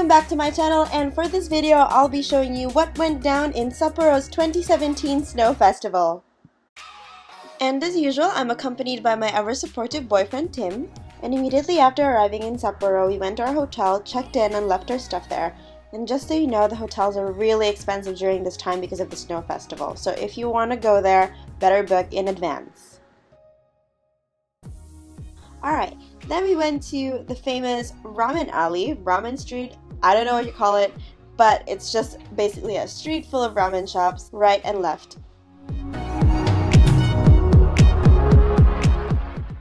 Welcome back to my channel, and for this video I'll be showing you what went down in Sapporo's 2017 Snow Festival. And as usual, I'm accompanied by my ever-supportive boyfriend Tim, and immediately after arriving in Sapporo we went to our hotel, checked in, and left our stuff there. And just so you know, the hotels are really expensive during this time because of the Snow Festival, so if you want to go there, better book in advance. Alright, then we went to the famous Ramen Alley, Ramen Street, I don't know what you call it, but it's just basically a street full of ramen shops, right and left.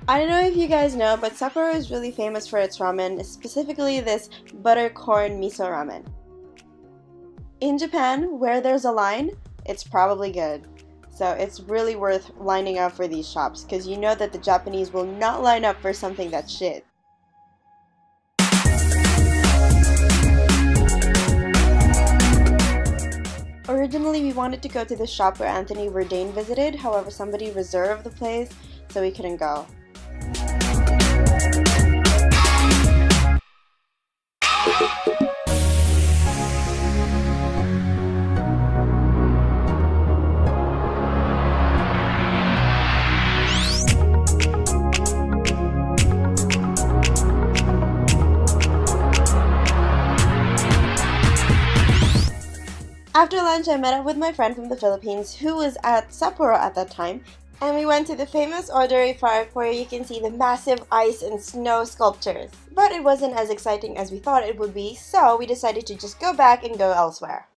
I don't know if you guys know, but Sapporo is really famous for its ramen, specifically this butter corn miso ramen. In Japan, where there's a line, it's probably good. So it's really worth lining up for these shops, because you know that the Japanese will not line up for something that's shit. Originally we wanted to go to the shop where Anthony Bourdain visited, however somebody reserved the place, so we couldn't go. After lunch, I met up with my friend from the Philippines who was at Sapporo at that time, and we went to the famous Odori Park where you can see the massive ice and snow sculptures. But it wasn't as exciting as we thought it would be, so we decided to just go back and go elsewhere.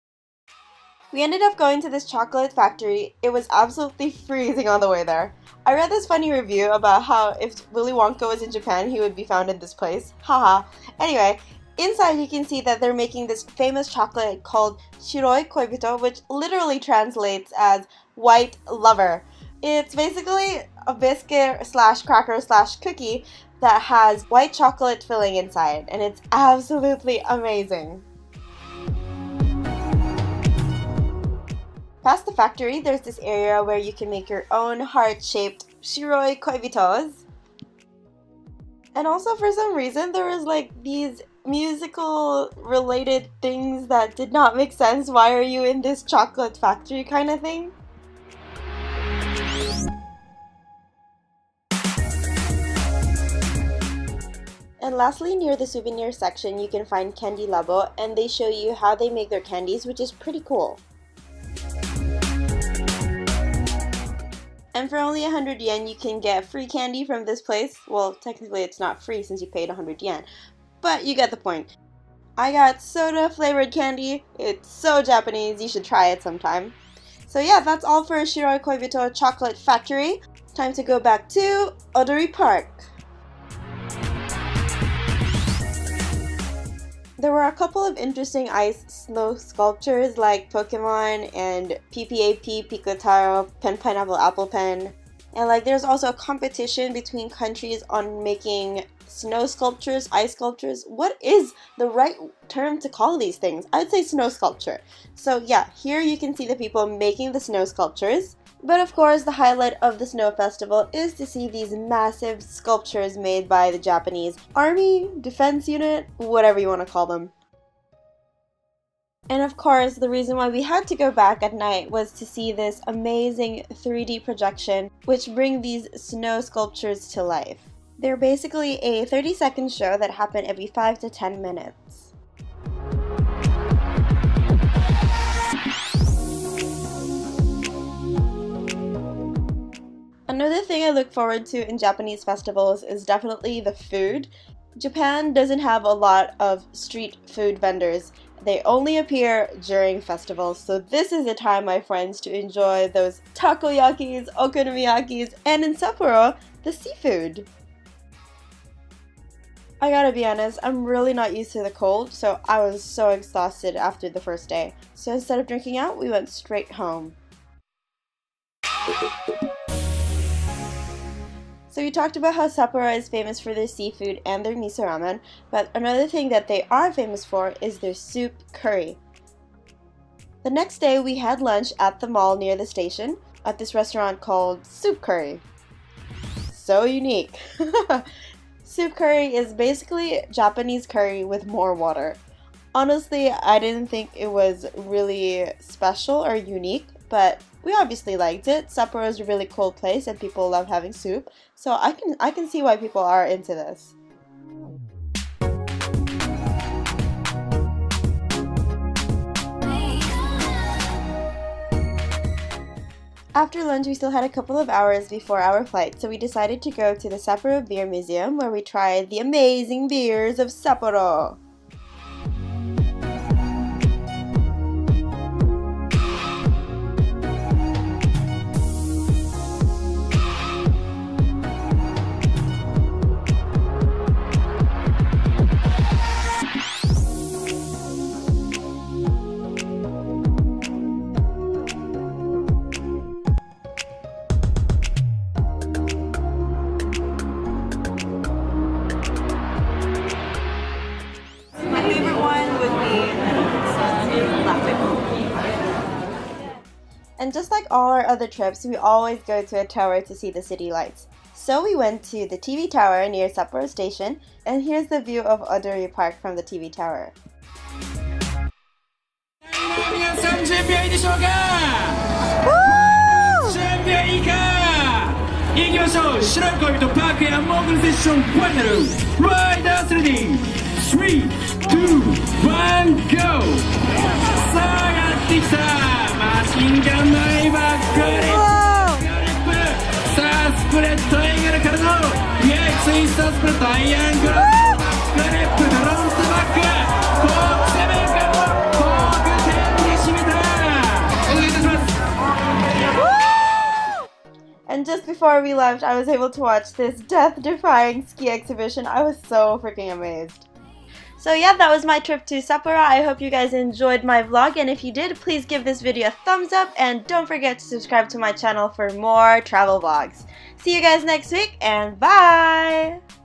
We ended up going to this chocolate factory. It was absolutely freezing on the way there. I read this funny review about how if Willy Wonka was in Japan, he would be found in this place. Haha. Anyway, inside you can see that they're making this famous chocolate called Shiroi Koibito, which literally translates as white lover. It's basically a biscuit slash cracker slash cookie that has white chocolate filling inside, and it's absolutely amazing. Past the factory, there's this area where you can make your own heart-shaped Shiroi Koibitos. And also for some reason there was like these musical related things that did not make sense. Why are you in this chocolate factory kind of thing? And lastly, near the souvenir section you can find Candy Labo, and they show you how they make their candies, which is pretty cool. And for only 100 yen you can get free candy from this place. Well, technically it's not free since you paid 100 yen. But you get the point. I got soda flavored candy. It's so Japanese, you should try it sometime. So yeah, that's all for Shiroi Koibito Chocolate Factory. Time to go back to Odori Park. There were a couple of interesting ice snow sculptures like Pokemon and PPAP, Pikotaro, Pen Pineapple Apple Pen. And like there's also a competition between countries on making snow sculptures, ice sculptures. What is the right term to call these things? I'd say snow sculpture. So yeah, here you can see the people making the snow sculptures. But of course, the highlight of the Snow Festival is to see these massive sculptures made by the Japanese Army, Defense Unit, whatever you want to call them. And of course, the reason why we had to go back at night was to see this amazing 3D projection, which bring these snow sculptures to life. They're basically a 30-second show that happened every 5 to 10 minutes. Another thing I look forward to in Japanese festivals is definitely the food. Japan doesn't have a lot of street food vendors. They only appear during festivals, so this is a time, my friends, to enjoy those takoyakis, okonomiyakis, and in Sapporo, the seafood. I gotta be honest, I'm really not used to the cold, so I was so exhausted after the first day. So instead of drinking out, we went straight home. So we talked about how Sapporo is famous for their seafood and their miso ramen, but another thing that they are famous for is their soup curry. The next day we had lunch at the mall near the station at this restaurant called Soup Curry. So unique. Soup curry is basically Japanese curry with more water. Honestly, I didn't think it was really special or unique, but we obviously liked it. Sapporo is a really cool place and people love having soup, so I can see why people are into this. After lunch, we still had a couple of hours before our flight, so we decided to go to the Sapporo Beer Museum where we tried the amazing beers of Sapporo. And just like all our other trips, we always go to a tower to see the city lights. So we went to the TV tower near Sapporo Station, and here's the view of Odori Park from the TV tower. 皆さん準備はいいでしょうか準備はいいか行きましょう白い恋人パークやモーグルセッションファイナルライダースレディ3、2、1、GO さあ上がってきたマシンガン前ばっかりさあスプレッドエンゲルからのイエイツイスタースプレッドアイアングランドグリップフロントバックコークセブンからコーク10に締めたお願いいたします And just before we left, I was able to watch this death-defying ski exhibition. I was so freaking amazed. So yeah, that was my trip to Sapporo. I hope you guys enjoyed my vlog, and if you did, please give this video a thumbs up and don't forget to subscribe to my channel for more travel vlogs. See you guys next week, and bye!